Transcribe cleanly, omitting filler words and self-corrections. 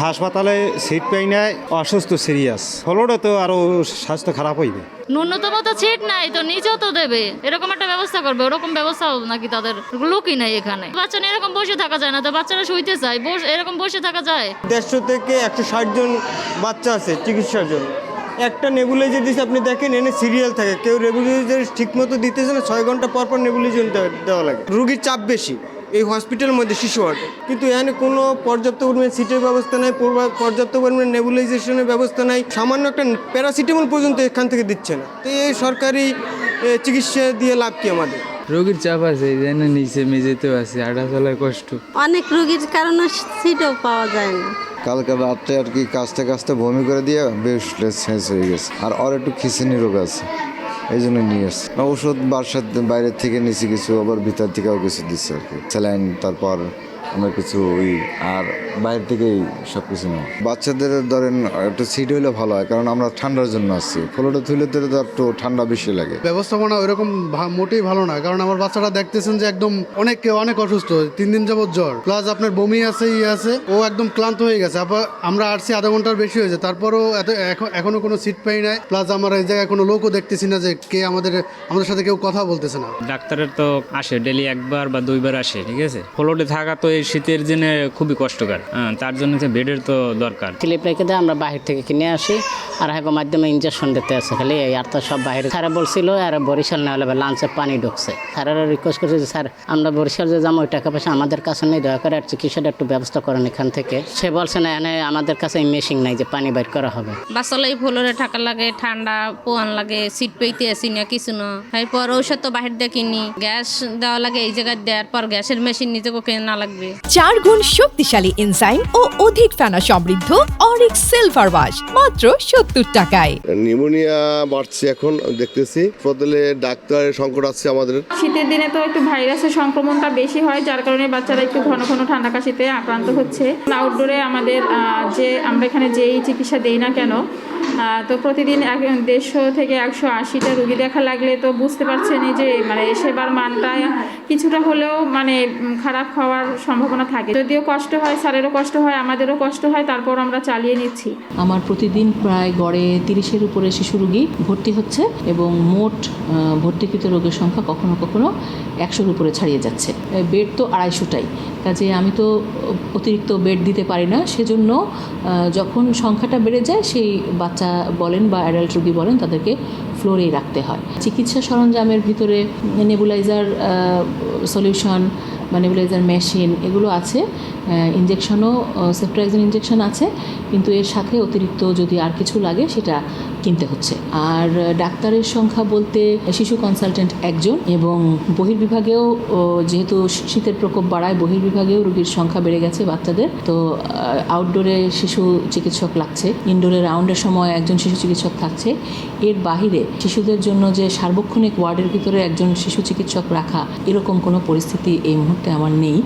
হাসপাতালে সিট পাই নাই, অসুস্থ সিরিয়াস হলোটা তো আরো স্বাস্থ্য খারাপ হইবে। ন্যূনতম তো সিট নাই, তো নিচেও তো দেবে, এরকম একটা ব্যবস্থা করবে। ওরকম ব্যবস্থা নাকি তাদের লোকই নাই এখানে। বাচ্চা নিয়ে এরকম বসে থাকা যায় না, তো বাচ্চারা শুইতে চায়, এরকম বসে থাকা যায়। 150 থেকে 160 জন বাচ্চা আছে চিকিৎসার জন্য। একটা নেবুলাইজার দিচ্ছে, আপনি দেখেন এনে সিরিয়াল থাকে, কেউ নেবুলাইজার ঠিক মতো দিতেছে না, 6 ঘন্টা পর পর নেবুলাইজার দেওয়া লাগে। রুগীর চাপ বেশি এই হসপিটালের মধ্যে, শিশু ওয়ার্ডে, কিন্তু এখানে কোনো পর্যাপ্ত পরিমাণে সিটের ব্যবস্থা নাই, পর্যাপ্ত পরিমাণে নেবুলাইজেশনের ব্যবস্থা নাই, সামান্য একটা প্যারাসিটামল পর্যন্ত এখান থেকে দিচ্ছে না। তো এই সরকারি চিকিৎসা দিয়ে লাভ কি আমাদের? রোগীর চাপ আছে, এই জন্য নিচে মেঝেতেও আছে, হাঁটা চলায় কষ্ট। অনেক রোগীর কারণে সিটও পাওয়া যায় না। কালকে রাত্রে আর কি কাজতে কাজতে বমি করে দিয়ে বেশ শেষ হয়ে গেছে। আর ওর একটু খিচুনি রোগ আছে, এই জন্য নিয়ে এসছে। ওষুধ বাসার বাইরের থেকে নিয়েছি কিছু, আবার ভিতর থেকেও কিছু দিচ্ছে আর কি, স্যালাইন, তারপর আমরা কিছু আর বাইরে থেকেই সব কিছু নেই। বাচ্চাদের ধরেন একটু সিট হইলে ভালো হয়, কারণ আমরা ঠান্ডার জন্য আসছি। ফ্লোরে তুলে তো একটু ঠান্ডা বেশি লাগে। ব্যবস্থাপনা ওইরকম মোটেই ভালো না, কারণ আমার বাচ্চাটা দেখতেছেন যে একদম অনেক অসুস্থ, 3 দিন যাবত জ্বর, প্লাস আপনার বমি আছে, আছে, ও একদম ক্লান্ত হয়ে গেছে। আমরা আসছি আধা ঘন্টার বেশি হয়েছে, তারপরও এখনো কোনো সিট পাই নাই, প্লাস আমরা এই জায়গায় কোনো লোকও দেখতেছি না যে কে আমাদের সাথে কেউ কথা বলতেছে না। ডাক্তারের তো আসে ডেলি 1 বার বা 2 বার আসে, ঠিক আছে। ফ্লোরে থাকা তো এই শীতের দিনে খুবই কষ্টকর, তার জন্য বেডের তো দরকার। ক্লিপ রেখে দিয়ে আমরা বাহির থেকে কিনে আসি, আর হ্যাঁ মাধ্যমে ইঞ্জেকশন দিতে আসে খালি এই। আর তো সব বাইরে স্যারা বলছিল, আর বরিশাল না হলে লাঞ্চে পানি ঢুকছে। স্যারেরা রিকোয়েস্ট করছে যে স্যার আমরা বরিশাল যে যাবো, ওই টাকা পয়সা আমাদের কাছে নেই, দয়া করে আর চিকিৎসাটা একটু ব্যবস্থা করেন এখান থেকে। সে বলছে না, এখানে আমাদের কাছে মেশিন নাই যে পানি বাইর করা হবে। বাচ্চালাই ফ্লোরে থাকা লাগে, ঠান্ডা পোয়ান লাগে, সিট পেইতে আসি না কিছু না। এরপর ঔষধ তো বাহির দিয়ে কিনি, গ্যাস দেওয়া লাগে এই জায়গায়, দেওয়ার পর গ্যাসের মেশিন নিজেকে কেনা লাগবে। 4 গুণ শক্তিশালী এনজাইম ও অধিক ফেনা সমৃদ্ধ অরিক্স সিলভার ওয়াশ মাত্র 70 টাকায়। নিউমোনিয়া বাড়ছে এখন দেখতেছি, বদলে ডাক্তারের সংকট আছে আমাদের। শীতের দিনে তো একটু ভাইরাসের সংক্রমণটা বেশি হয়, যার কারণে বাচ্চারা একটু ঘন ঘন ঠান্ডা কাশিতে আক্রান্ত হচ্ছে। আউটডোরে আমাদের আমরা এখানে যেই চিকিৎসা দেই না কেন, তো প্রতিদিন 150 থেকে 180টা রুগী দেখা লাগলে তো বুঝতে পারছেন যে সেবার মানটা কিছুটা হলেও খারাপ হওয়ার সম্ভাবনা থাকে। যদিও কষ্ট হয়, স্যারেরও কষ্ট হয়, আমাদেরও কষ্ট হয়, তারপর আমরা চালিয়ে নিচ্ছি। আমার প্রতিদিন প্রায় গড়ে 30-এর উপরে শিশু রোগী ভর্তি হচ্ছে, এবং মোট ভর্তিকৃত রোগের সংখ্যা কখনো কখনো 100-র উপরে ছাড়িয়ে যাচ্ছে। বেড তো 250টাই, কাজে আমি তো অতিরিক্ত বেড দিতে পারি না। সেজন্য যখন সংখ্যাটা বেড়ে যায়, সেই বাচ্চা বলেন বা অ্যাডাল্ট রোগী বলেন, তাদেরকে ফ্লোরেই রাখতে হয়। চিকিৎসা সরঞ্জামের ভিতরে নেবুলাইজার সলিউশন বা নেবুলাইজার মেশিন এগুলো আছে, ইঞ্জেকশনও সেফট্রাইজিন ইঞ্জেকশন আছে, কিন্তু এর সাথে অতিরিক্ত যদি আর কিছু লাগে সেটা কিনতে হচ্ছে। আর ডাক্তারের সংখ্যা বলতে শিশু কনসালটেন্ট 1 জন, এবং বহির্বিভাগেও যেহেতু শীতের প্রকোপ বাড়ায়, বহির্বিভাগেও রোগীর সংখ্যা বেড়ে গেছে বাচ্চাদের, তো আউটডোরে শিশু চিকিৎসক লাগছে, ইনডোরে রাউন্ডের সময় 1 জন শিশু চিকিৎসক থাকছে। এর বাহিরে শিশুদের জন্য যে সার্বক্ষণিক ওয়ার্ডের ভিতরে 1 জন শিশু চিকিৎসক রাখা, এরকম কোনো পরিস্থিতি এই মুহূর্তে আমার নেই।